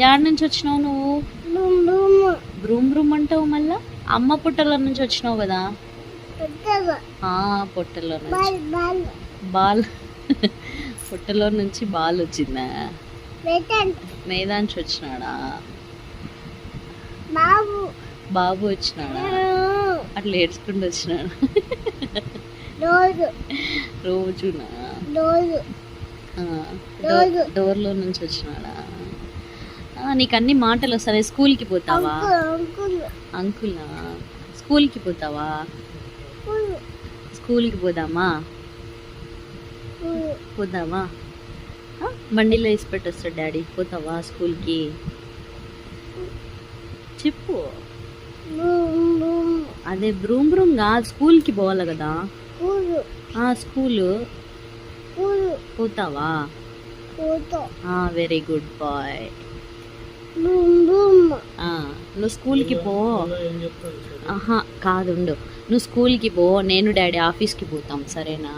Add నుంచి వచ్చినావు నువ్వు? బ్రూమ్ బ్రూమ్ అంటావు మళ్ళా. అమ్మ పుట్టలో నుంచి వచ్చినావు కదా. పొట్టలో నుంచి బాల్ పుట్టలో నుంచి బాల్ వచ్చిందా? మేదాంచి వచ్చినాడా? బాబు వచ్చినాడా? అట్లా ఏడ్చుకుంటూ వచ్చినాడు రోజునా? డోర్లో నుంచి వచ్చినాడా? నీకు అన్ని మాటలు వస్తాయి. స్కూల్కి పోతావా? అంకులా? స్కూల్కి పోతావా? స్కూల్కి పోదామా? పోదామా? బండిలో వేసి పెట్టొస్తాడు డాడీ. పోతావా స్కూల్కి? చెప్పు. అదే బ్రూమ్ బ్రూమ్ కాదు, స్కూల్కి పోవాలి కదా. స్కూలు పోతావా? Very good boy. నువ్వు స్కూల్కి పో. కాదు, నువ్వు స్కూల్కి పో, నేను డాడీ ఆఫీస్కి పోతాం, సరేనా?